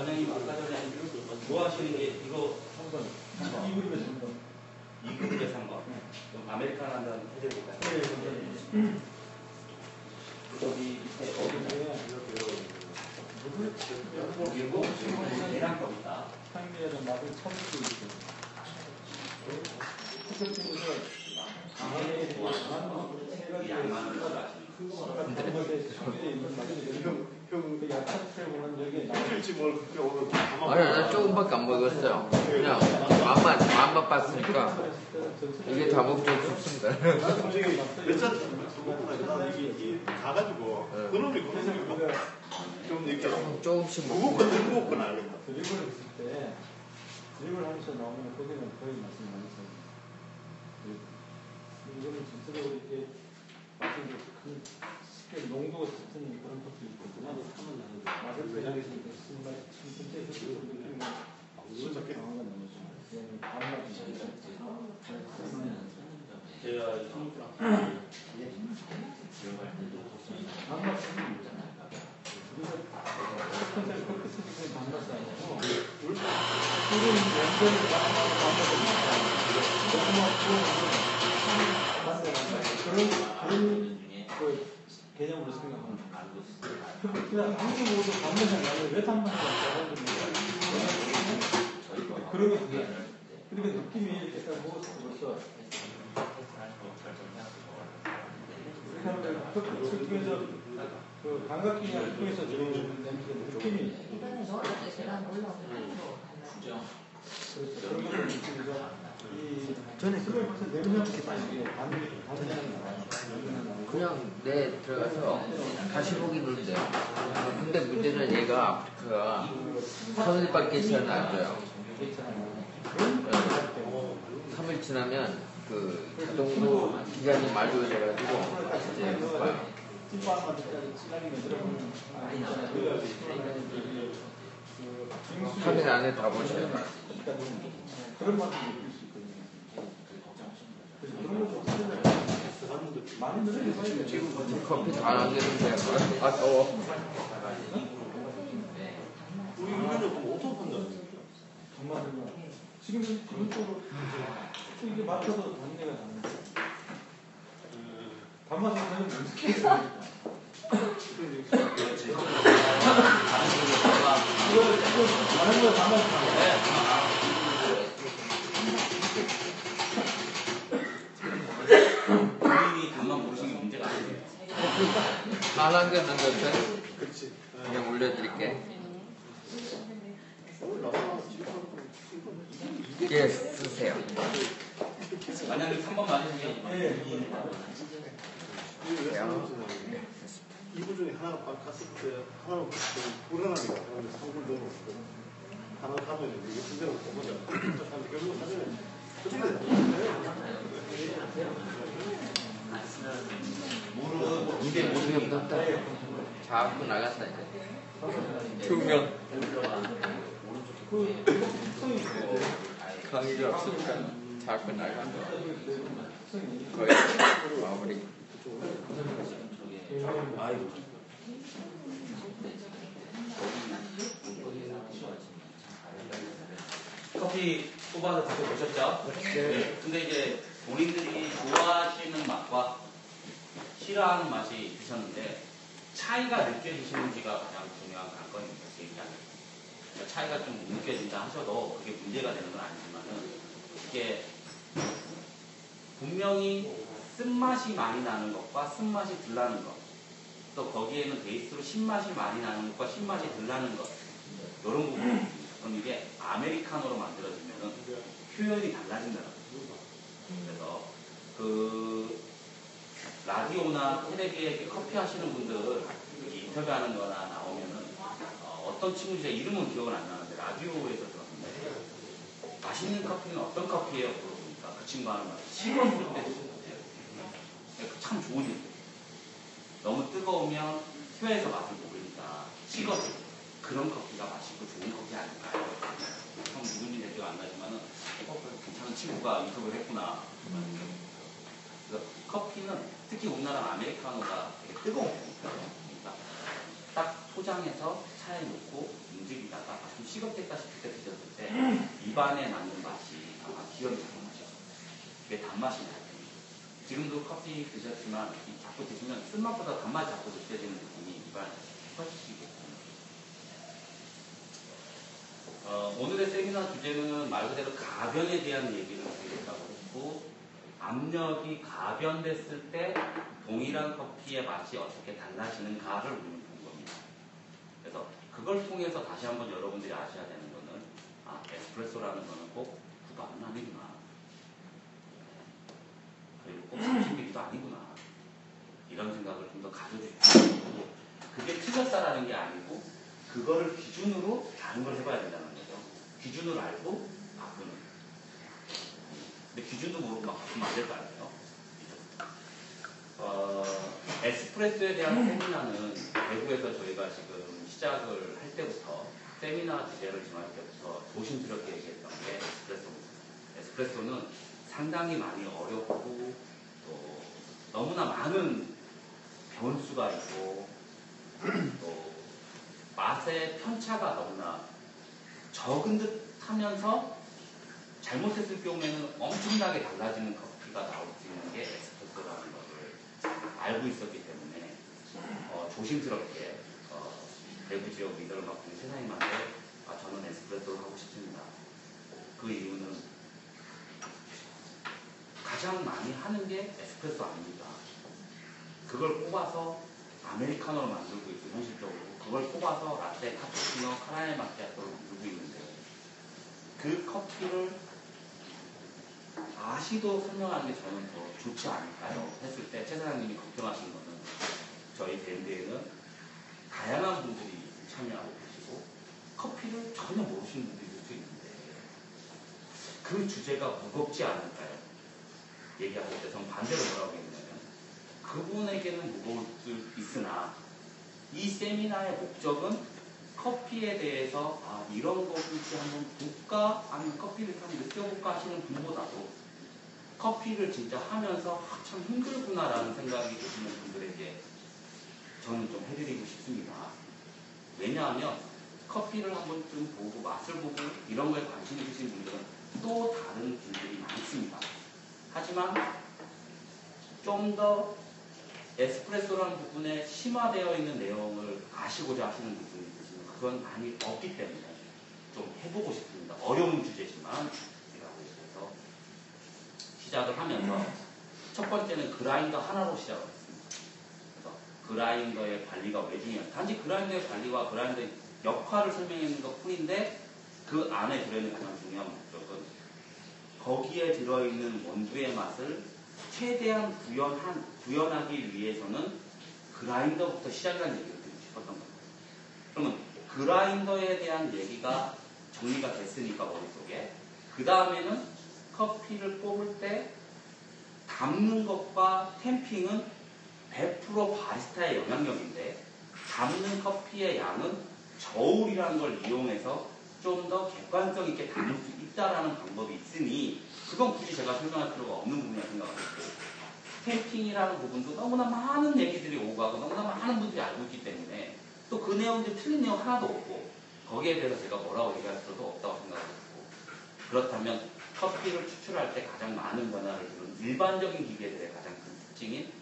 원장님 아까 전에 좋아하시는 게 이거 3번. 2그룹에 3번. 2그룹에 산 거. 그럼 아메리카노 한잔 해드릴까요? 네. 여기 밑에 그리고 계란 겁니다. 향미에는 맛을 찾을 수 있고. 특별팀에서 양만을 좋아하시는 일찍 뭘 그렇게 오늘 다 아니, 난 조금밖에 안 먹었어요. 그냥 맛만 봤으니까 이게 다 먹기 쉽습니다. 솔직히 몇잔 가가지고 그놈이 좀 이렇게 조금씩 먹고. 무겁건 건 알겠다. 드립을 했을 때 드립을 하면서 나오는 고생은 거의 말씀 많이 했어요. 이거는 전체적으로 이렇게 맛이 큰 스케일 농도가 같은 그런 것도 있거든요. 맛을 배정해서 쓴맛 진짜 그 느낌이 진짜 강한 건 아니죠. 단맛이 진짜 제가 단맛은 우리가 컨셉 그렇게 쓰는 단맛이 아니고 술은 완전히 그런 그 개념으로 생각하면 그냥 한국으로도 단맛이 아니라 왜 단맛이 없다고 그런 게 그게 그러니까 느낌이 이렇게 딱 먹었을 때 벌써 술 중에서 그 감각기를 통해서 들어오는 냄새 느낌이 그래서 그런 것을 느끼면서 이 전에 술을 벌써 내면서 빠지게 반응이 나와요. 그냥 내 들어가서 다시 보기 누른대요. 근데 문제는 얘가 아프리카가 3일밖에 시간을 안 줘요. 3일 지나면 그 자동으로 기간이 만료돼가지고 이제 못 봐요. 찐빵만 시간이면 들어보면 3일 안에 다 보셔요. 그런 맛을 느낄 수 있거든요. 그래서 그런 것도 많이 늘어요. 지금 커피 다 남겼는데 아까워. 우리 의견을 그럼 어떻게 판단합니까? 정말요. 지금 기본적으로 이게 맞춰서 단내가 나는 거예요. 단맛이 그냥 못 느끼겠어요. 다른 거 단맛이 나요. 본인이 단맛 모르시는 게 문제가 아니에요. 다 남겼는데 그렇지. 그냥 올려드릴게. 예, 쓰세요. 만약에 3번 맞으시면 이부 중에 하나가 갔을 때 하나는 불안하니까 상불 넣어놓고 하나 가면 이게 분명히 보자. 결국 사전에 이게 모르면 떴다. 자꾸 나갔다 이제. 투명. 강의가 없으니까 자꾸 나간다. 거의 마무리. 아이고. 커피 뽑아서 드셔보셨죠? 네. 근데 이제 본인들이 좋아하시는 맛과 싫어하는 맛이 드셨는데 차이가 느껴지시는지가 가장 중요한 관건입니다. 제 입장에서. 그러니까 차이가 좀 느껴진다 하셔도 그게 문제가 되는 건 아니지만은 이게 분명히 쓴맛이 많이 나는 것과 쓴맛이 덜 나는 것, 또 거기에는 베이스로 신맛이 많이 나는 것과 신맛이 덜 나는 것, 이런 부분이 있습니다. 그럼 이게 아메리카노로 만들어지면은 표현이 달라진다는 거죠. 그래서 그 라디오나 텔레비에 커피 하시는 분들 인터뷰하는 거나 나오면은 어떤 친구들 이름은 기억은 안 나는데 라디오에서 들었는데 맛있는 커피는 어떤 커피예요? 물어보니까 그 친구 하는 말 식은 부를 때 드시는 거예요. 참 좋은 일이에요. 너무 뜨거우면 혀에서 맛을 모르니까 식어서 그런 커피가 맛있고 좋은 커피 아닐까요? 형 누군지 기억 안 나지만은 괜찮은 친구가 인터뷰를 했구나. 그래서 커피는 특히 우리나라 아메리카노가 되게 뜨거운 편이에요. 그러니까 딱 포장해서 차에 놓고 움직이다가 좀 식었겠다 싶을 때 드셨을 때 입안에 남는 맛이 아마 기억이 나는 맛이죠. 그게 단맛이 나요. 지금도 커피 드셨지만 자꾸 드시면 쓴맛보다 단맛이 자꾸 느껴지는 느낌이 입안에 퍼지시고. 오늘의 세미나 주제는 말 그대로 가변에 대한 얘기를 드리려고 했고, 압력이 가변됐을 때 동일한 커피의 맛이 어떻게 달라지는가를 묻는 겁니다. 그래서 그걸 통해서 다시 한번 여러분들이 아셔야 되는 거는, 에스프레소라는 거는 꼭 9도 아니구나. 그리고 꼭 30ml도 아니구나. 이런 생각을 좀 더 가져주시고, 그게 틀렸다라는 게 아니고, 그거를 기준으로 다른 걸 해봐야 된다는 거죠. 기준을 알고 바꾸는. 근데 기준도 모르고 막 바꾸면 안 될 거 아니에요. 에스프레소에 대한 세미나는 대구에서 저희가 지금 시작을 할 때부터 세미나 주제를 정할 때부터 조심스럽게 얘기했던 게 에스프레소입니다. 에스프레소는 상당히 많이 어렵고 또 너무나 많은 변수가 있고 또 맛의 편차가 너무나 적은 듯 하면서 잘못했을 경우에는 엄청나게 달라지는 커피가 나올 수 있는 게 에스프레소라는 것을 알고 있었기 때문에 조심스럽게 대구 지역 리더를 맡고 있는 세상님한테 저는 에스프레소를 하고 싶습니다. 그 이유는 가장 많이 하는 게 에스프레소 아닙니다. 그걸 뽑아서 아메리카노로 만들고 있고 현실적으로 그걸 뽑아서 라떼, 카푸치노, 카라멜 마키아토를 만들고 있는데 그 커피를 아시도 설명하는 게 저는 더 좋지 않을까요? 했을 때 최 사장님이 걱정하신 거는 저희 밴드에는 다양한 분들이 참여하고 계시고 커피를 전혀 모르시는 분들이 있을 수 있는데 그 주제가 무겁지 않을까요? 얘기하실 때 전 반대로 뭐라고 했냐면 그분에게는 무거울 수 있으나 이 세미나의 목적은 커피에 대해서 이런 거일지 한번 볼까 아니면 커피를 한번 느껴볼까 하시는 분보다도 커피를 진짜 하면서 참 힘들구나라는 생각이 드시는 분들에게 저는 좀 해드리고 싶습니다. 왜냐하면 커피를 한번 좀 보고 맛을 보고 이런 거에 관심 있으신 분들은 또 다른 분들이 많습니다. 하지만 좀 더 에스프레소라는 부분에 심화되어 있는 내용을 아시고자 하시는 분들이 있으시면 그건 많이 없기 때문에 좀 해보고 싶습니다. 어려운 주제지만 이라고 해서 시작을 하면서 첫 번째는 그라인더 하나로 시작을 했습니다. 그래서 그라인더의 관리가 왜 중요한지 단지 그라인더의 관리와 그라인더의 역할을 설명하는 것 뿐인데 그 안에 들어있는 가장 중요한 목적은 거기에 들어있는 원두의 맛을 최대한 구현하기 위해서는 그라인더부터 시작이라는 얘기를 드리고 싶었던 겁니다. 그러면 그라인더에 대한 얘기가 정리가 됐으니까 머릿속에 그 다음에는 커피를 뽑을 때 담는 것과 템핑은 100% 바리스타의 영향력인데 담는 커피의 양은 저울이라는 걸 이용해서 좀 더 객관성 있게 담을 수 있다라는 방법이 있으니 그건 굳이 제가 설명할 필요가 없는 부분이라고 생각하고 템핑이라는 부분도 너무나 많은 얘기들이 오고 가고 너무나 많은 분들이 알고 있기 때문에 또 그 내용들이 틀린 내용 하나도 없고 거기에 대해서 제가 뭐라고 얘기할 필요도 없다고 생각하고 그렇다면 커피를 추출할 때 가장 많은 변화를 주는 일반적인 기계들의 가장 큰 특징인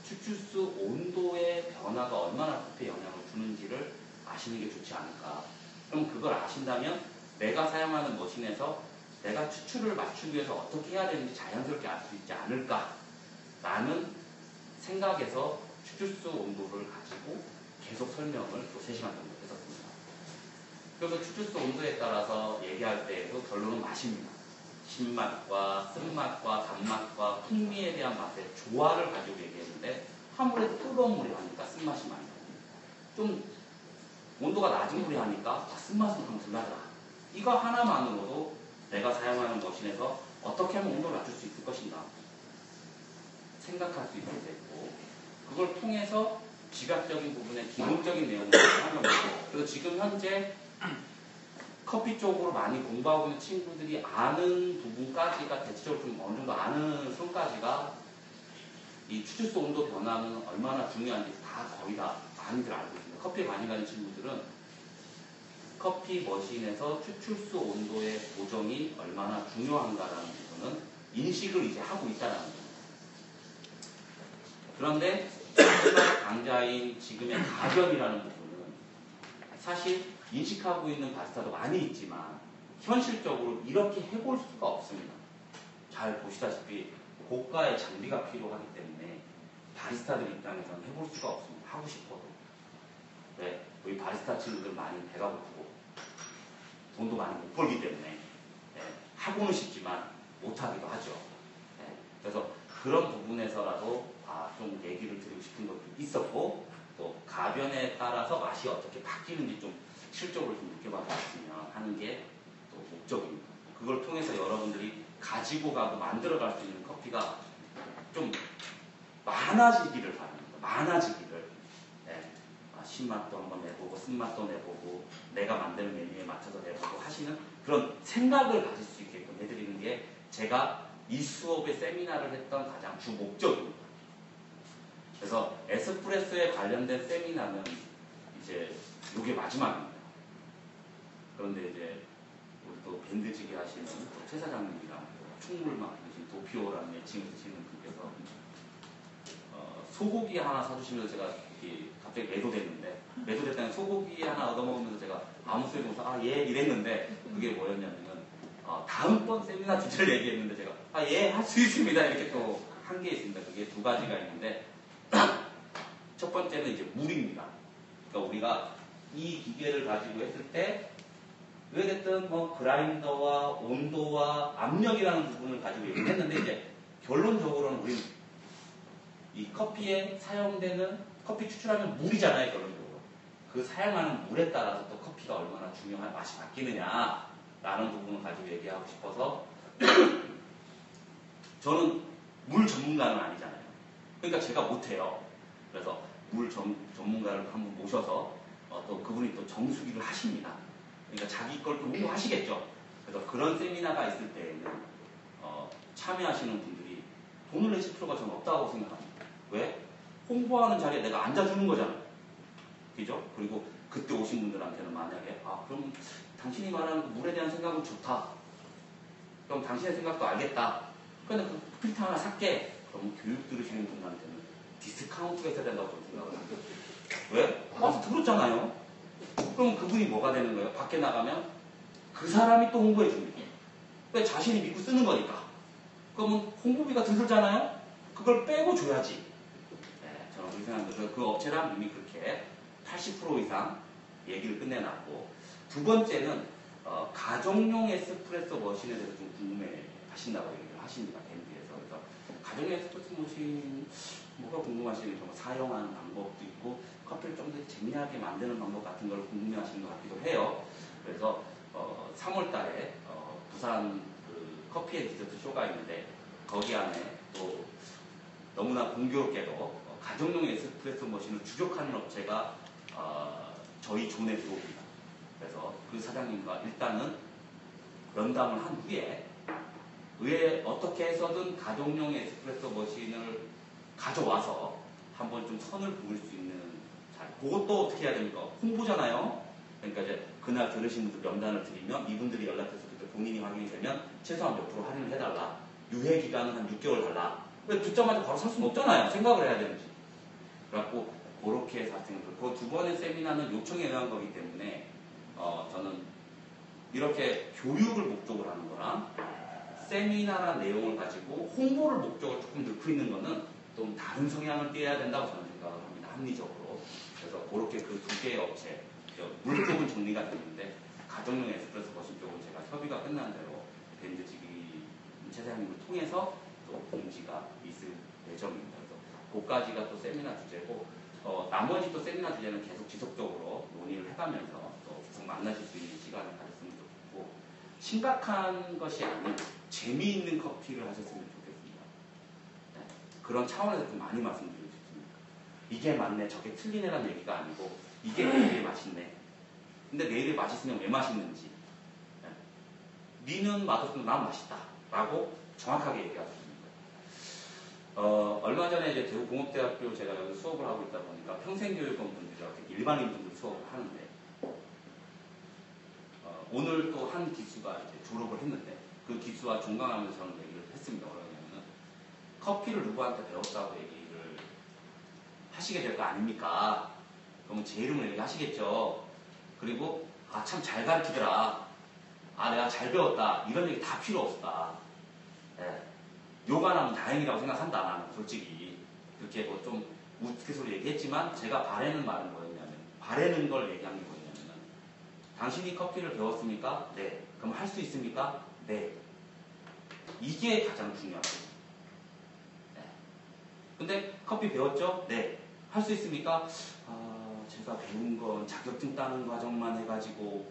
추출수 온도의 변화가 얼마나 커피에 영향을 주는지를 아시는 게 좋지 않을까. 그럼 그걸 아신다면 내가 사용하는 머신에서 내가 추출을 맞추기 위해서 어떻게 해야 되는지 자연스럽게 알 수 있지 않을까라는 생각에서 추출수 온도를 가지고 계속 설명을 또 3시간 정도 했었습니다. 그래서 추출수 온도에 따라서 얘기할 때에도 결론은 맛입니다. 신맛과 쓴맛과 단맛과 풍미에 대한 맛의 조화를 가지고 얘기했는데 아무래도 뜨거운 물이 하니까 쓴맛이 많이 나고 좀 온도가 낮은 물이 하니까 쓴맛은 좀 덜하더라. 이거 하나만으로도 내가 사용하는 머신에서 어떻게 하면 온도를 낮출 수 있을 것인가 생각할 수 있을 테고 그걸 통해서 지각적인 부분의 기본적인 내용을 활용하고 그래서 지금 현재 커피 쪽으로 많이 공부하고 있는 친구들이 아는 부분까지가 대체적으로 좀 어느 정도 아는 선까지가 이 추출수 온도 변화는 얼마나 중요한지 다 거의 다 많이들 알고 있습니다. 커피에 많이 가는 친구들은 커피 머신에서 추출수 온도의 보정이 얼마나 중요한가라는 부분은 인식을 이제 하고 있다는 겁니다. 그런데 마지막 강자인 지금의 가변이라는 부분은 사실 인식하고 있는 바리스타도 많이 있지만 현실적으로 이렇게 해볼 수가 없습니다. 잘 보시다시피 고가의 장비가 필요하기 때문에 바리스타들 입장에서는 해볼 수가 없습니다. 하고 싶어도. 네, 우리 바리스타 친구들 많이 배가 고프고 돈도 많이 못 벌기 때문에 네, 하고는 싶지만 못하기도 하죠. 네, 그래서 그런 부분에서라도 좀 얘기를 드리고 싶은 것도 있었고 또 가변에 따라서 맛이 어떻게 바뀌는지 좀 실적으로 좀 느껴봤으면 하는 게 또 목적입니다. 그걸 통해서 여러분들이 가지고 가고 만들어갈 수 있는 커피가 좀 많아지기를 바랍니다. 많아지기를. 네. 신맛도 한번 내보고 쓴맛도 내보고 내가 만드는 메뉴에 맞춰서 내보고 하시는 그런 생각을 가질 수 있게끔 해드리는 게 제가 이 수업의 세미나를 했던 가장 주 목적입니다. 그래서 에스프레소에 관련된 세미나는 이제 이게 마지막입니다. 그런데 이제 우리 또 밴드지기 하시는 최 사장님이랑 충물막 하신 도피오라는 애칭을 쓰시는 분께서 소고기 하나 사주시면서 제가 갑자기 매도됐다는 소고기 하나 얻어먹으면서 제가 아무 소리 못해서 예 이랬는데 그게 뭐였냐면 다음번 세미나 주제를 얘기했는데 제가 예 할 수 있습니다 이렇게 또 한 게 있습니다. 그게 두 가지가 있는데 첫 번째는 이제 물입니다. 그러니까 우리가 이 기계를 가지고 했을 때 왜 됐든 뭐 그라인더와 온도와 압력이라는 부분을 가지고 얘기했는데 이제 결론적으로는 우리는 이 커피에 사용되는 커피 추출하면 물이잖아요. 결론적으로 그 사용하는 물에 따라서 또 커피가 얼마나 중요한 맛이 바뀌느냐라는 부분을 가지고 얘기하고 싶어서 저는 물 전문가는 아니잖아요. 그러니까 제가 못해요. 그래서 물 전문가를 한번 모셔서 또 그분이 또 정수기를 하십니다. 그러니까 자기 걸 또 홍보하시겠죠. 그래서 그런 세미나가 있을 때에는 참여하시는 분들이 돈을 내실 필요가 저는 없다고 생각합니다. 왜? 홍보하는 자리에 내가 앉아주는 거잖아요. 그죠? 그리고 그때 오신 분들한테는 만약에 그럼 당신이 말하는 물에 대한 생각은 좋다. 그럼 당신의 생각도 알겠다. 근데 그 필터 하나 살게. 그럼 교육 들으시는 분들한테는 디스카운트가 있어야 된다고 저는 생각을 합니다. 왜? 와서 들었잖아요. 그럼 그분이 뭐가 되는 거예요? 밖에 나가면 그 사람이 또 홍보해 줍니다. 왜? 자신이 믿고 쓰는 거니까. 그러면 홍보비가 들잖아요? 그걸 빼고 줘야지. 네, 저는 그렇게 생각합니다. 그 업체랑 이미 그렇게 80% 이상 얘기를 끝내놨고, 두 번째는 가정용 에스프레소 머신에 대해서 좀 궁금해 하신다고 얘기를 하십니다. 밴드에서. 그래서 가정용 에스프레소 머신 뭐가 궁금하시는 거 사용하는 방법도 있고 커피를 좀 더 재미나게 만드는 방법 같은 걸 궁금해 하시는 것 같기도 해요. 그래서 3월 달에 부산 그 커피 앤 디저트 쇼가 있는데 거기 안에 또 너무나 공교롭게도 가정용 에스프레소 머신을 주력하는 업체가 저희 존에 들어옵니다. 그래서 그 사장님과 일단은 면담을 한 후에 왜 어떻게 해서든 가정용 에스프레소 머신을 가져와서 한번 좀 선을 그을 수 있는 자리. 그것도 어떻게 해야 됩니까? 홍보잖아요. 그러니까 이제 그날 들으신 분들 명단을 드리면 이분들이 연락해서 그때 본인이 확인이 되면 최소한 몇 프로 할인을 해달라. 유예 기간은 한 6개월 달라. 왜 듣자마자 바로 살 수는 없잖아요. 생각을 해야 되는지. 그래갖고 그렇게 해서 하여튼 그 두 번의 세미나는 요청에 의한 거기 때문에 저는 이렇게 교육을 목적으로 하는 거랑 세미나나 내용을 가지고 홍보를 목적으로 조금 넣고 있는 거는 좀 다른 성향을 띠어야 된다고 저는 생각을 합니다. 합리적으로. 그래서 그렇게 그 두 개의 업체, 물 쪽은 정리가 됐는데 가정용 에스프레소 머신 쪽은 제가 협의가 끝난 대로 밴드지기 최사장님을 통해서 또 공지가 있을 예정입니다. 그래서 그까지가 또 세미나 주제고 나머지 또 세미나 주제는 계속 지속적으로 논의를 해가면서 또 계속 만나실 수 있는 시간을 가졌으면 좋겠고 심각한 것이 아닌 재미있는 커피를 하셨으면 좋겠습니다. 네. 그런 차원에서 좀 많이 말씀드리고 싶습니다. 이게 맞네, 저게 틀리네라는 얘기가 아니고 이게 내일이 맛있네. 근데 내일이 맛있으면 왜 맛있는지 네. 니는 맛없으면 난 맛있다 라고 정확하게 얘기하셨습니다. 얼마 전에 이제 대구공업대학교 제가 여기 수업을 하고 있다 보니까 평생교육원 분들이랑 일반인 분들 수업을 하는데 오늘 또 한 기수가 이제 졸업을 했는데 그 기수와 종강하면서 저는 얘기를 했습니다. 뭐냐면은 커피를 누구한테 배웠다고 얘기를 하시게 될 거 아닙니까? 그러면 제 이름을 얘기하시겠죠. 그리고 아 참 잘 가르치더라. 아 내가 잘 배웠다. 이런 얘기 다 필요 없다. 예. 욕안 하면 다행이라고 생각한다. 나는 솔직히 그렇게 뭐 좀 우스갯소리 얘기했지만 제가 바라는 말은 뭐였냐면 바라는 걸 얘기한 게 뭐였냐면 당신이 커피를 배웠습니까? 네. 그럼 할 수 있습니까? 네. 이게 가장 중요하거든요. 네. 근데 커피 배웠죠? 네. 할 수 있습니까? 아, 제가 배운 건 자격증 따는 과정만 해가지고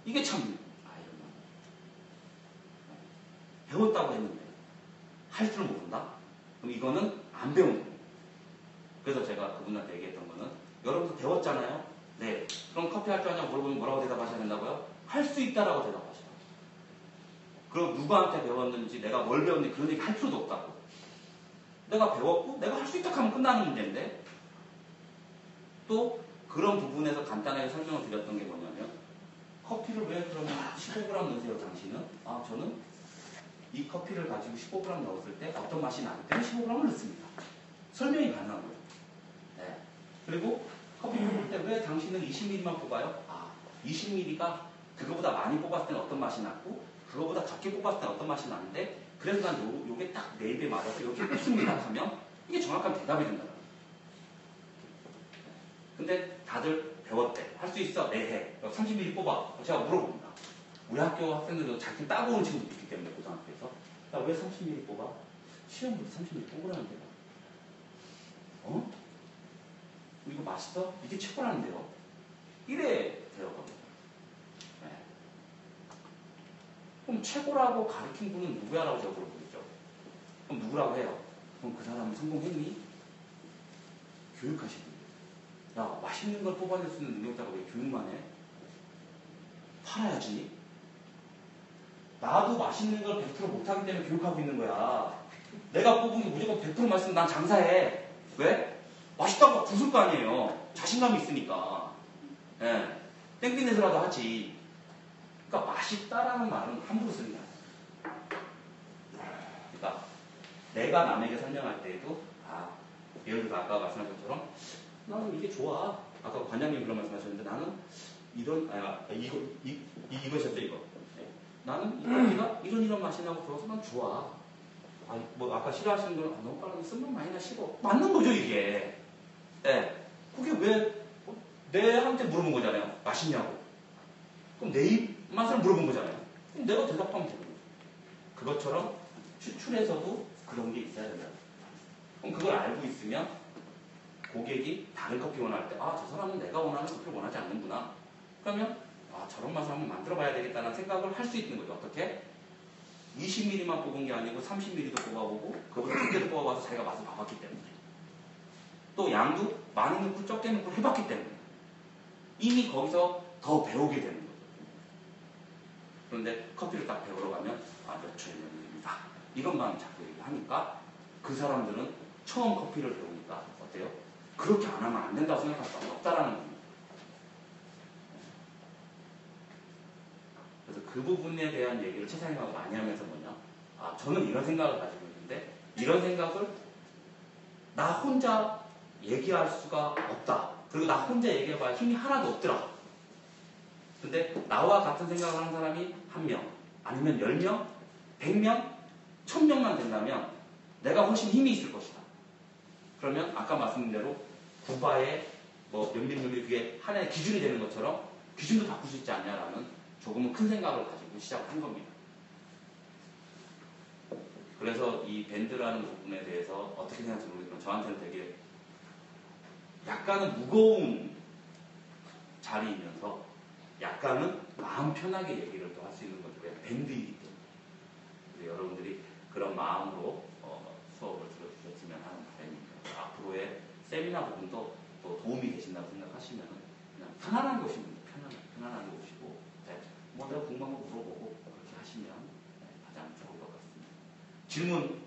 이게 참 아이러니한 거예요. 배웠다고 했는데 할 줄 모른다? 그럼 이거는 안 배운 거예요. 그래서 제가 그분한테 얘기했던 거는 여러분도 배웠잖아요? 네. 그럼 커피 할 줄 아냐고 물어보면 뭐라고 대답하셔야 된다고요? 할 수 있다라고 대답하시라고. 그럼 누구한테 배웠는지 내가 뭘 배웠는지 그런 얘기 할 필요도 없다고. 내가 배웠고 내가 할 수 있다 하면 끝나는 문제인데 또 그런 부분에서 간단하게 설명을 드렸던 게 뭐냐면 커피를 왜 그러면 15g 넣으세요 당신은? 아 저는 이 커피를 가지고 15g 넣었을 때 어떤 맛이 나기 때문에 15g을 넣습니다. 설명이 가능한 거예요. 네. 그리고 커피 뽑을 때 왜 당신은 20ml만 뽑아요? 아 20ml가 그거보다 많이 뽑았을 때는 어떤 맛이 났고 그거보다 적게 뽑았을 때는 어떤 맛이 나는데 그래서 난 요게 딱 내 입에 맞아서 이렇게 뽑습니다 하면 이게 정확한 대답이 된다. 근데 다들 배웠대. 할 수 있어? 네 해. 30ml 뽑아. 제가 물어봅니다. 우리 학교 학생들도 자기 따고 온 친구도 있기 때문에 고등학교에서 야 왜 30ml 뽑아? 시험 볼 때 30ml 뽑으라는데요. 어? 이거 맛있어? 이게 최고라는데요. 이래 되었거든요. 네. 그럼 최고라고 가르친 분은 누구야라고 제가 물어보겠죠. 그럼 누구라고 해요? 그럼 그 사람은 성공했니? 교육하시는 분. 야 맛있는 걸 뽑아낼 수 있는 능력자가 왜 교육만 해? 팔아야지. 나도 맛있는 걸 100% 못하기 때문에 교육하고 있는 거야. 내가 뽑은 게 무조건 100% 맛있으면 난 장사해. 왜? 맛있다고 부술 거 아니에요. 자신감이 있으니까. 예. 땡땡내서라도 하지. 그러니까 맛있다라는 말은 함부로 쓰는 게 아니야. 그러니까 내가 남에게 설명할 때에도 예를 들어 아까 말씀하신 것처럼 나는 이게 좋아. 아까 관장님 그런 말씀하셨는데 나는 이것이었죠 이거. 나는 이 커피가 이런 맛이 나고 좋아서 난 좋아. 아니 뭐 아까 싫어하시는 건 너무 빨라서 쓴맛 많이 나 싫어. 맞는 거죠 이게. 예. 그게 왜 내한테 물어본 거잖아요. 맛있냐고. 그럼 내 입맛을 물어본 거잖아요. 그럼 내가 대답하면 되는 거죠. 그것처럼 추출에서도 그런 게 있어야 된다. 그럼 그걸 알고 있으면 고객이 다른 커피 원할 때 저 사람은 내가 원하는 커피를 원하지 않는구나. 그러면 저런 맛을 한번 만들어 봐야 되겠다는 생각을 할 수 있는 거죠. 어떻게? 20ml만 뽑은 게 아니고 30ml도 뽑아보고 그거보다 적게도 뽑아봐서 자기가 맛을 봐봤기 때문에 또 양도 많이 넣고 적게 넣고 해봤기 때문에 이미 거기서 더 배우게 되는 거죠. 그런데 커피를 딱 배우러 가면 몇 초의 연습입니다. 이것만 자꾸 얘기하니까 그 사람들은 처음 커피를 배우니까 어때요? 그렇게 안 하면 안 된다고 생각할 수밖에 없다라는 겁니다. 그래서 그 부분에 대한 얘기를 최사님하고 많이 하면서 뭐냐? 저는 이런 생각을 가지고 있는데 이런 생각을 나 혼자 얘기할 수가 없다. 그리고 나 혼자 얘기해봐야 힘이 하나도 없더라. 근데 나와 같은 생각을 하는 사람이 1명, 아니면 10명, 100명, 1000명만 된다면 내가 훨씬 힘이 있을 것이다. 그러면 아까 말씀드린 대로 구바의 몇몇 그게 하나의 기준이 되는 것처럼 기준도 바꿀 수 있지 않냐라는 조금은 큰 생각을 가지고 시작한 겁니다. 그래서 이 밴드라는 부분에 대해서 어떻게 생각하는지 모르겠지만 저한테는 되게 약간은 무거운 자리이면서 약간은 마음 편하게 얘기를 또 할 수 있는 거죠. 밴드이기 때문에. 여러분들이 그런 마음으로 수업을 들어주셨으면 하는 바람입니다. 앞으로의 세미나 부분도 또 도움이 되신다고 생각하시면 그냥 편안하게 오시면 돼요. 편안하게 오시고 내가 궁금한 거 물어보고 그렇게 하시면 가장 좋을 것 같습니다. 질문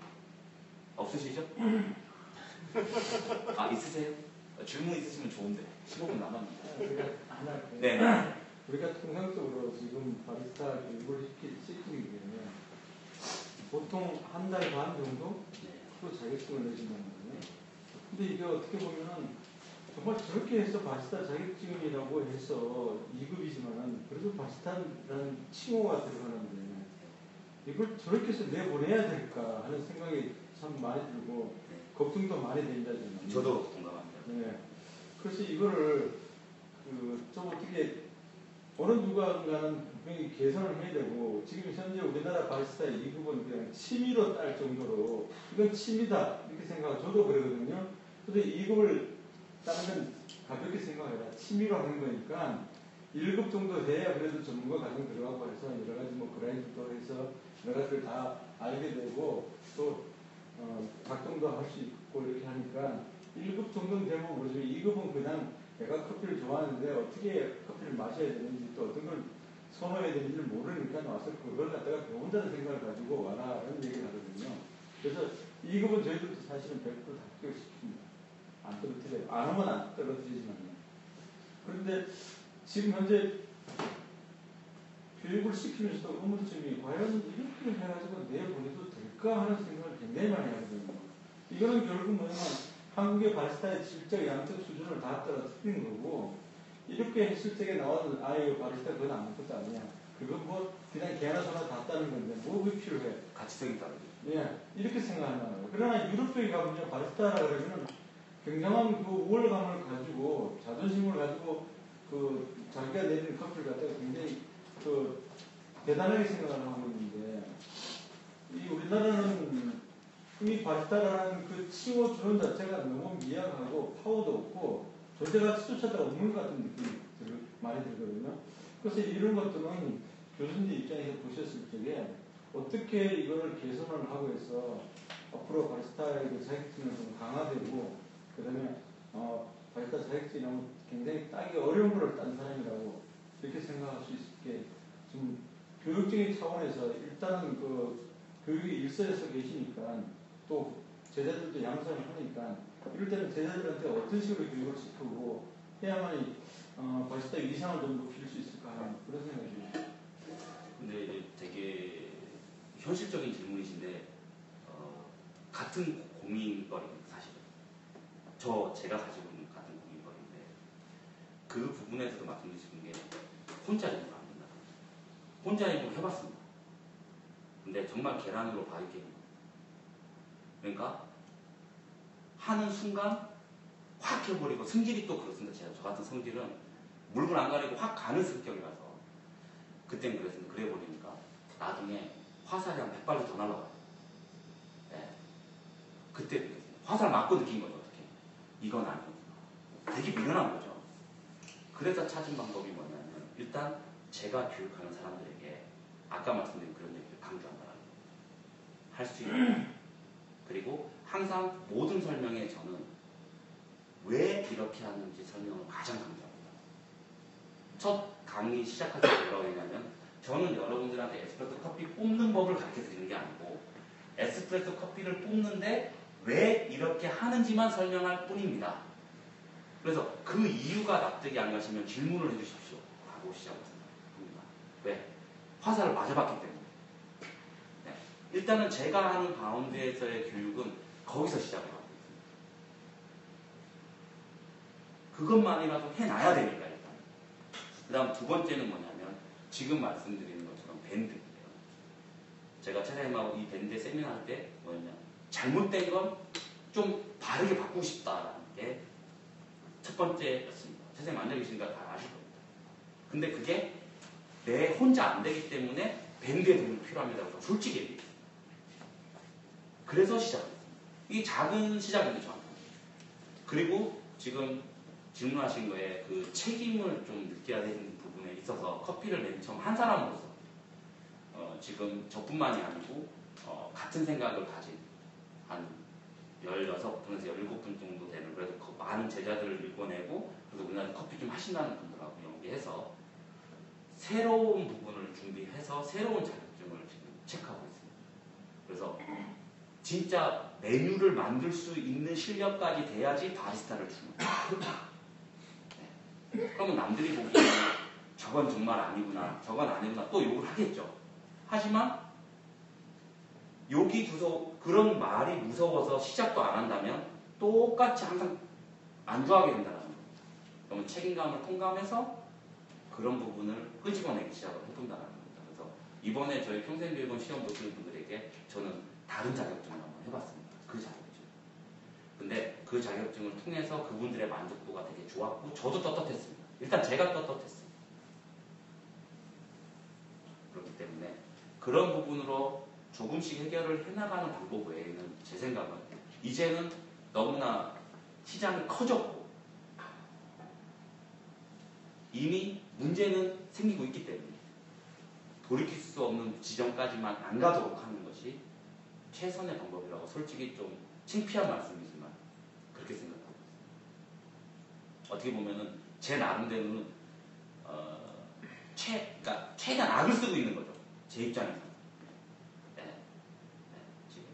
없으시죠? 있으세요? 질문 있으시면 좋은데 15분 남았는데. 네. 우리가 통상적으로 지금 바리스타 교육을 시키기 때문에 보통 한 달 반 정도 로 자격증을 내준다는 거예요. 근데 이게 어떻게 보면은 정말 저렇게 해서 바리스타 자격증이라고 해서 2급이지만은 그래도 바리스타라는 칭호가 들어가는데 이걸 저렇게 해서 내보내야 될까 하는 생각이 참 많이 들고 걱정도 많이 된다잖아요. 저도 공감합니다. 네. 그래서 이거를 좀 어떻게 어느 누군가는 분명히 개선을 해야 되고 지금 현재 우리나라 바리스타의 2급은 그냥 취미로 딸 정도로 이건 취미다 이렇게 생각하고 저도 그러거든요. 근데 2급을 따는 건 가볍게 생각해라. 취미로 하는 거니까 1급 정도 돼야 그래도 전문가 과정 들어가고 해서 여러 가지 뭐 그라인드도 해서 여러 가지를 다 알게 되고 또 작동도 할 수 있고 이렇게 하니까 1급 정도는 되면 모르지만 2급은 그냥 내가 커피를 좋아하는데 어떻게 커피를 마셔야 되는지 또 어떤 걸 선호해야 되는지를 모르니까 와서 그걸 갖다가 배운다는 생각을 가지고 와라 이런 얘기를 하거든요. 그래서 2급은 저희들도 사실은 100% 합격시킵니다. 안 떨어뜨려요. 안 하면 안 떨어뜨리지만요. 그런데 지금 현재 교육을 시키면서도 의문점이 과연 이렇게 해가지고 내보내도 될까 하는 생각을 굉장히 많이 하거든요. 이거는 결국 뭐냐면 한국의 바리스타의 질적 양적 수준을 다 떨어뜨리는 거고 이렇게 했을 적에 나와서 아예 바리스타 그건 아무것도 아니야. 그건 뭐 그냥 개나 소나 다 따는 건데 뭐 필요해. 가치성이 다르죠. 예, 이렇게 생각하는 거예요. 그러나 유럽 쪽에 가면 바리스타라 그러면 굉장한 그 우월감을 가지고 자존심을 가지고 그 자기가 내리는 커피를 갖다가 굉장히 그 대단하게 생각을 하고 있는데 이 우리나라는 이 바리스타라는 그 칭호 주는 자체가 너무 미약하고 파워도 없고 존재가 쫓아다 없는 것 같은 느낌이 많이 들거든요. 그래서 이런 것들은 교수님 입장에서 보셨을 적에 어떻게 이걸 개선을 하고 해서 앞으로 바리스타의 그 자격증을 좀 강화되고 그 다음에 바리스타 자격증이라면 굉장히 따기 어려운 걸 딴 사람이라고 이렇게 생각할 수 있게 좀 교육적인 차원에서 일단은 그 교육이 일선에서 계시니까 또 제자들도 양성을 하니까 이럴 때는 제자들한테 어떤 식으로 교육을 시키고 해야만이 바리스타 위상을 좀 높일 수 있을까 하는 그런 생각이 듭니다. 근데 이제 되게 현실적인 질문이신데 같은 고민거리입니다. 사실은 제가 가지고 있는 같은 고민거리인데 그 부분에서도 말씀드리는 게 혼자 연구를 안 된다. 혼자 연구를 해봤습니다. 근데 정말 계란으로 바위게임. 그러니까 하는 순간 확 해버리고 성질이 또 그렇습니다. 저 같은 성질은 물건 안 가리고 확 가는 성격이라서 그땐 그랬습니다. 그래 버리니까 나중에 화살이 한 100발도 더 날아가요. 네. 그때 그랬습니다. 화살 맞고 느낀 거죠. 어떻게 이건 아니구나. 되게 미련한 거죠. 그래서 찾은 방법이 뭐냐면 일단 제가 교육하는 사람들에게 아까 말씀드린 그런 얘기를 강조한다. 할 수 있는 그리고 항상 모든 설명에 저는 왜 이렇게 하는지 설명을 가장 강조합니다. 첫 강의 시작할 때 뭐라고 했냐면 저는 여러분들한테 에스프레소 커피 뽑는 법을 가르쳐 드리는 게 아니고 에스프레소 커피를 뽑는데 왜 이렇게 하는지만 설명할 뿐입니다. 그래서 그 이유가 납득이 안 가시면 질문을 해주십시오. 라고 시작했습니다. 왜? 화살을 맞아봤기 때문에. 네. 일단은 제가 하는 가운데에서의 교육은 거기서 시작을 하고 있습니다. 그것만이라도 해놔야 되니까 일단. 그 다음 두 번째는 뭐냐면 지금 말씀드리는 것처럼 밴드인데요. 제가 차장님하고 이 밴드 세미나 할 때 뭐였냐 잘못된 건 좀 바르게 바꾸고 싶다라는 게 첫 번째였습니다. 선생님 앉아 계시니까 다 아실 겁니다. 근데 그게 내 혼자 안 되기 때문에 밴드의 도움이 필요합니다. 솔직히 얘기했어요. 그래서 시작했습니다. 이게 작은 시작인데 저한테. 그리고 지금 질문하신 거에 그 책임을 좀 느껴야 되는 부분에 있어서 커피를 맨 처음 한 사람으로서 지금 저뿐만이 아니고 같은 생각을 가진 한 16분에서 17분 정도 되는 그래도 많은 제자들을 읽어내고 그래서 우리나라 커피 좀 하신다는 분들하고 연계해서 새로운 부분을 준비해서 새로운 자격증을 지금 체크하고 있습니다. 그래서 진짜 메뉴를 만들 수 있는 실력까지 돼야지 바리스타를 주는 거예요. 네. 그러면 남들이 보기에는 저건 정말 아니구나, 저건 아니구나 또 욕을 하겠죠. 하지만 욕이 그런 말이 무서워서 시작도 안 한다면 똑같이 항상 안주하게 된다는 거예요. 그러면 책임감을 통감해서 그런 부분을 끄집어내기 시작을 해본다는 겁니다. 그래서 이번에 저희 평생교육원 시험 보시는 분들에게 저는 다른 자격증을 한번 해봤습니다. 그 자격증. 근데 그 자격증을 통해서 그분들의 만족도가 되게 좋았고 저도 떳떳했습니다. 일단 제가 떳떳했어요. 그렇기 때문에 그런 부분으로 조금씩 해결을 해나가는 방법 외에는 제 생각은 이제는 너무나 시장이 커졌고 이미 문제는 생기고 있기 때문에 돌이킬 수 없는 지점까지만 안 가도록 하는 것이 최선의 방법이라고 솔직히 좀 창피한 말씀이지만 그렇게 생각하고 있습니다. 어떻게 보면은 제 나름대로는 그러니까 최대한 악을 쓰고 있는 거죠. 제 입장에서. 지금.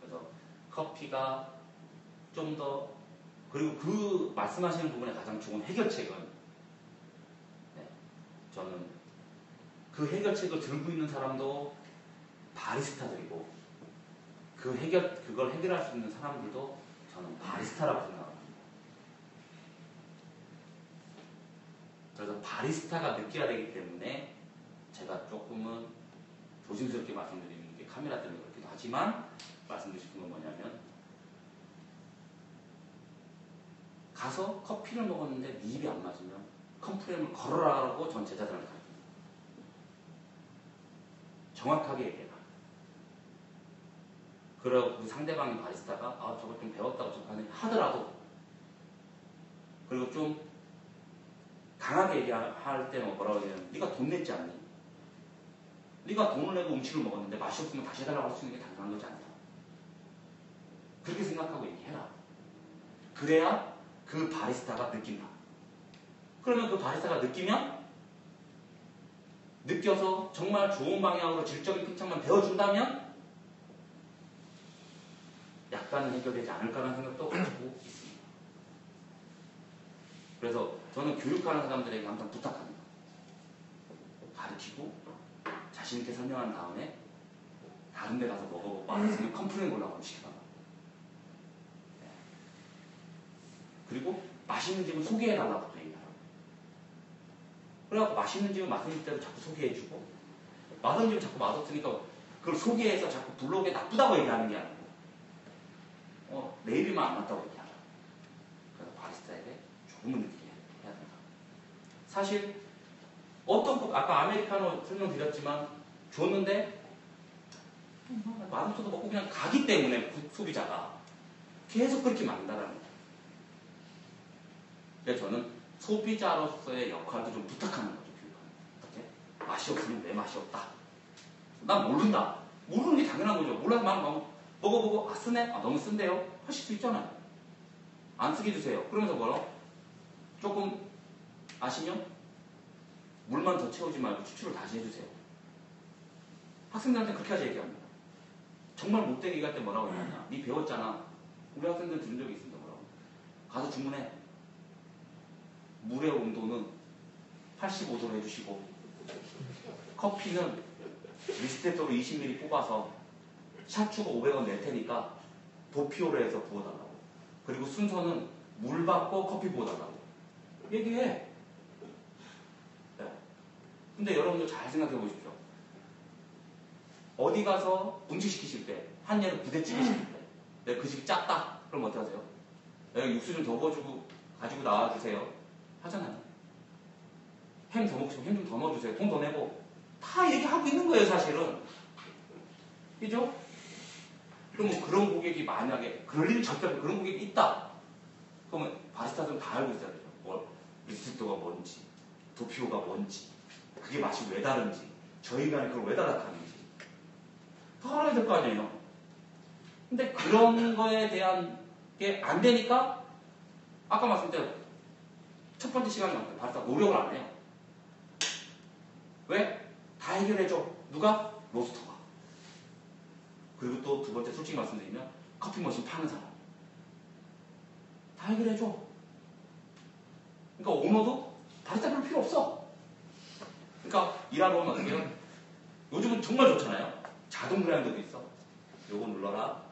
그래서 커피가 좀 더 그리고 그 말씀하시는 부분에 가장 좋은 해결책은 저는 그 해결책을 들고 있는 사람도 바리스타들이고 그걸 해결할 수 있는 사람들도 저는 바리스타라고 생각합니다. 그래서 바리스타가 느껴야 되기 때문에 제가 조금은 조심스럽게 말씀드리는 게 카메라 때문에 그렇기도 하지만 말씀드리고 싶은 건 뭐냐면 가서 커피를 먹었는데 네 입이 안 맞으면 컴플레인을 걸어라라고 전 제자들한테 가르칩니다. 정확하게 얘기해라. 그리고 그 상대방의 바리스타가 저걸 좀 배웠다고 하더라도 그리고 좀 강하게 얘기할 때는 뭐라고 얘기하냐면 네가 돈 냈지 않니? 네가 돈을 내고 음식을 먹었는데 맛이 없으면 다시 해달라고 할 수 있는 게 당연한 거지 않냐? 그렇게 생각하고 얘기해라. 그래야 그 바리스타가 느낀다. 그러면 그 바리스타가 느껴서 정말 좋은 방향으로 질적인 필착만 배워준다면 약간은 해결되지 않을까라는 생각도 가지고 있습니다. 그래서 저는 교육하는 사람들에게 항상 부탁합니다. 가르치고 자신있게 설명한 다음에 다른 데 가서 먹어보고 맛있으면 컴플레인 걸라고 시켜봐. 그리고 맛있는 집은 소개해달라고 또 얘기하라고. 그래갖고 맛있는 집은 맛있는 대로 자꾸 소개해주고 맛없는 집은 자꾸 맛없으니까 그걸 소개해서 자꾸 블로그에 나쁘다고 얘기하는 게 아니고 내 입이만 안 맞다고 얘기하라. 그래서 바리스타에게 조금은 느끼게 해야 된다. 사실 아까 아메리카노 설명드렸지만 줬는데 맛없어도 먹고 그냥 가기 때문에 소비자가 계속 그렇게 만든다는 거예요. 그래서 저는 소비자로서의 역할도 좀 부탁하는 거죠. 어떻게? 맛이 없으면 왜 맛이 없다. 난 모른다. 모르는 게 당연한 거죠. 몰라서 먹어보고 쓰네? 너무 쓴데요? 하실 수 있잖아요. 안 쓰게 주세요. 그러면서 뭐라고? 조금 아시면 물만 더 채우지 말고 추출을 다시 해주세요. 학생들한테 그렇게 하자 얘기합니다. 정말 못되게 얘기할 때 뭐라고 하냐면 네 배웠잖아. 우리 학생들 들은 적이 있습니다. 뭐라고? 가서 주문해. 물의 온도는 85도로 해주시고 커피는 미스테토로 20ml 뽑아서 샷추가 500원 낼 테니까 도피오로 해서 부어달라고. 그리고 순서는 물 받고 커피 부어달라고. 얘기해. 네. 근데 여러분들 잘 생각해 보십시오. 어디 가서 음식 시키실 때, 한 예를 부대찌개 시킬 때, 내가 그 집이 작다. 그럼 어떻게 하세요? 내가 육수 좀 더 부어주고 가지고 나와주세요. 하잖아요. 햄 더 먹고 싶으면 햄 좀 더 넣어주세요. 돈 더 내고. 다 얘기하고 있는 거예요, 사실은. 그죠? 그럼 그런 고객이 만약에, 그럴 일은 절대 없고 그런 고객이 있다. 그러면 바리스타들은 다 알고 있어야 되죠. 리스토가 뭔지, 도피오가 뭔지, 그게 맛이 왜 다른지, 저 인간이 그걸 왜 다락하는지. 다 알아야 될 거 아니에요. 근데 그런 거에 대한 게 안 되니까, 아까 말씀드린 첫 번째 시간에 말했던 바리스타 노력을 안 해요. 왜? 다 해결해줘. 누가? 로스터가. 그리고 또 두 번째 솔직히 말씀드리면 커피 머신 파는 사람. 다 해결해줘. 그러니까 오너도 바리스타 별로 필요 없어. 일하러 오면 어떻게 해요? 요즘은 정말 좋잖아요. 자동 그라인더도 있어. 요거 눌러라.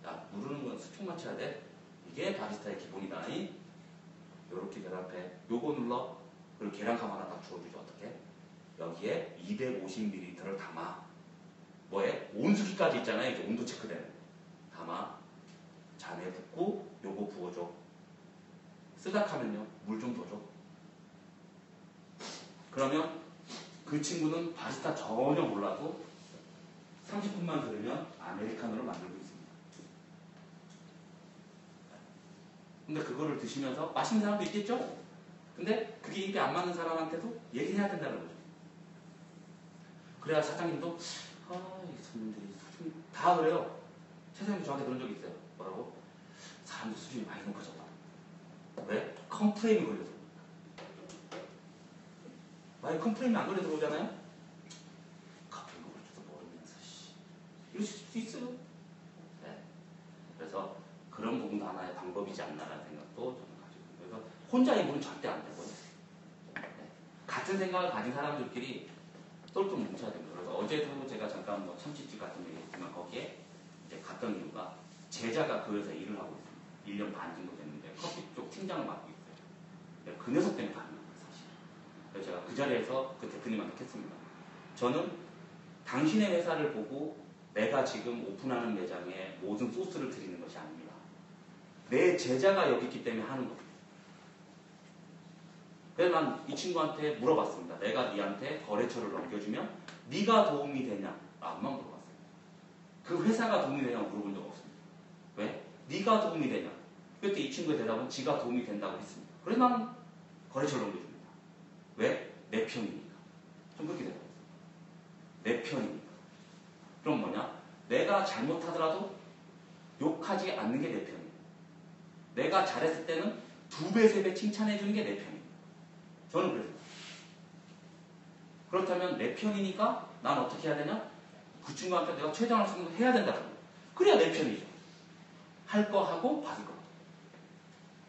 야, 누르는 건 수축 맞춰야 돼. 이게 바리스타의 기본이다. 요렇게 계란패. 요거 눌러. 그리고 계란컵 하나 딱 주워주죠. 어떻게? 여기에 250ml를 담아. 뭐에? 온수기까지 있잖아요. 이제 온도 체크되는. 담아. 잔에 붓고 요거 부어줘. 쓰닥하면요. 물 좀 더 줘. 그러면 그 친구는 바리스타 전혀 몰라도 30분만 들으면 아메리카노를 만들고 있습니다. 근데 그거를 드시면서 맛있는 사람도 있겠죠? 근데 그게 입에 안 맞는 사람한테도 얘기해야 된다는 거죠. 그래야 사장님도 이 손님들이 수준이 다 그래요. 최사장님도 저한테 그런 적이 있어요. 뭐라고? 사람들 수준이 많이 높아졌다. 왜? 컴플레인이 걸려서. 만약에 컴플레인이 안 걸려서 그러잖아요? 갑자기 먹을 줄도 모르면서 이러실 수 있어요. 네. 그래서 그런 부분도 하나의 방법이지 않나라는 생각도 저는 가지고 있어요. 그래서 혼자 인물은 절대 안 되고요. 네. 같은 생각을 가진 사람들끼리 똘똘 뭉쳐야 됩니다. 그래서 어제도 제가 잠깐 뭐 참치집 같은 데 있지만 거기에 이제 갔던 이유가 제자가 그 회사에 일을 하고 있습니다. 1년 반 정도 됐는데 커피 쪽 팀장을 맡고 있어요. 네, 그 녀석 때문에 가는 거예요, 사실. 그래서 제가 그 자리에서 그 대표님한테 했습니다. 저는 당신의 회사를 보고 내가 지금 오픈하는 매장에 모든 소스를 드리는 것이 아닙니다. 내 제자가 여기 있기 때문에 하는 겁니다. 그래서 난 이 친구한테 물어봤습니다. 내가 네한테 거래처를 넘겨주면 네가 도움이 되냐? 안만 물어봤어요. 그 회사가 도움이 되냐고 물어본 적 없습니다. 왜? 네가 도움이 되냐? 그때 이 친구의 대답은 지가 도움이 된다고 했습니다. 그래서 나는 거래처를 넘겨줍니다. 왜? 내 편이니까. 좀 그렇게 대답했어요. 내 편이니까. 그럼 뭐냐? 내가 잘못하더라도 욕하지 않는 게 내 편이에요. 내가 잘했을 때는 2배, 3배 칭찬해주는 게 내 편이에요. 저는 그래요. 그렇다면 내 편이니까 난 어떻게 해야 되냐? 그 친구한테 내가 최대한 할 수 있는 걸 해야 된다는 거예요. 그래야 내 편이죠. 할 거 하고 받을 거.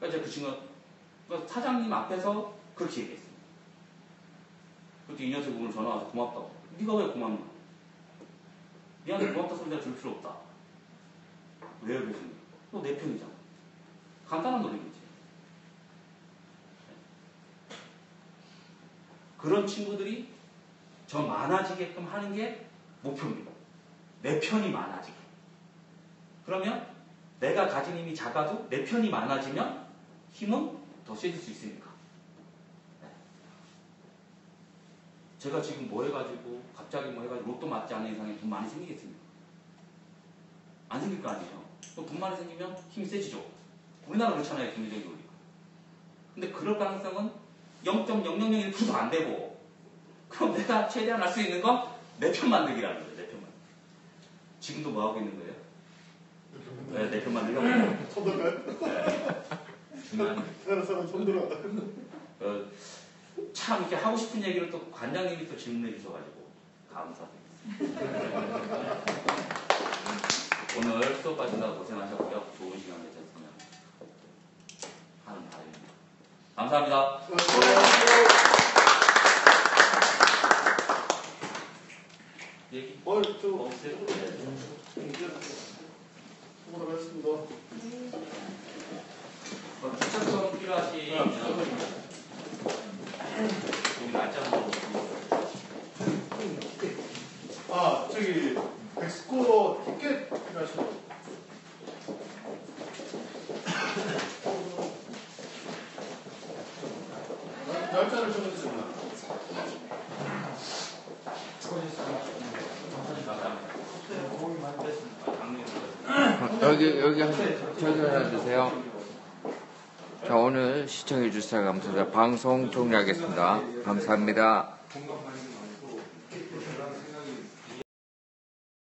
그러니까 그 친구가 사장님 앞에서 그렇게 얘기했습니다. 그때 이 녀석이 오늘 전화 와서 고맙다고. 네가 왜 고맙냐? 니한테 고맙다 소리 내가 줄 필요 없다. 왜 그러십니까? 너 내 편이잖아. 간단한 논리겠지. 그런 친구들이 저 많아지게끔 하는 게 목표입니다. 내 편이 많아지게. 그러면 내가 가진 힘이 작아도 내 편이 많아지면 힘은 더 세질 수 있으니까. 네. 제가 지금 뭐 해가지고 갑자기 뭐 해가지고 로또 맞지 않는 이상에 돈 많이 생기겠습니까? 안 생길 거 아니에요. 돈 많이 생기면 힘이 세지죠. 우리나라 그렇잖아요. 경제적인 논리가. 근데 그럴 가능성은 0.0001%도 안 되고, 그럼 내가 최대한 할 수 있는 건 내 편 만들기라는 거예요. 내 편 만들기. 지금도 뭐 하고 있는 거예요? 네, 내 편 만들려고. 손 들어요? 중요한 다른 사람 손 들어. 참 이렇게 하고 싶은 얘기를 또 관장님이 또 질문해 주셔가지고 감사드립니다. 오늘 수업 받으느라 고생하셨고요. 좋은 시간 되셨으면 하는 바람입니다. 감사합니다. 얘기 없어요? 수고하셨습니다. 추천성 필요하시면 여기 날짜는 저기 엑스코 티켓 필요하시죠? 날짜를 적어주세요. 여기 저기 하나 주세요. 자, 오늘 시청해 주셔서 감사합니다. 방송 종료하겠습니다. 감사합니다.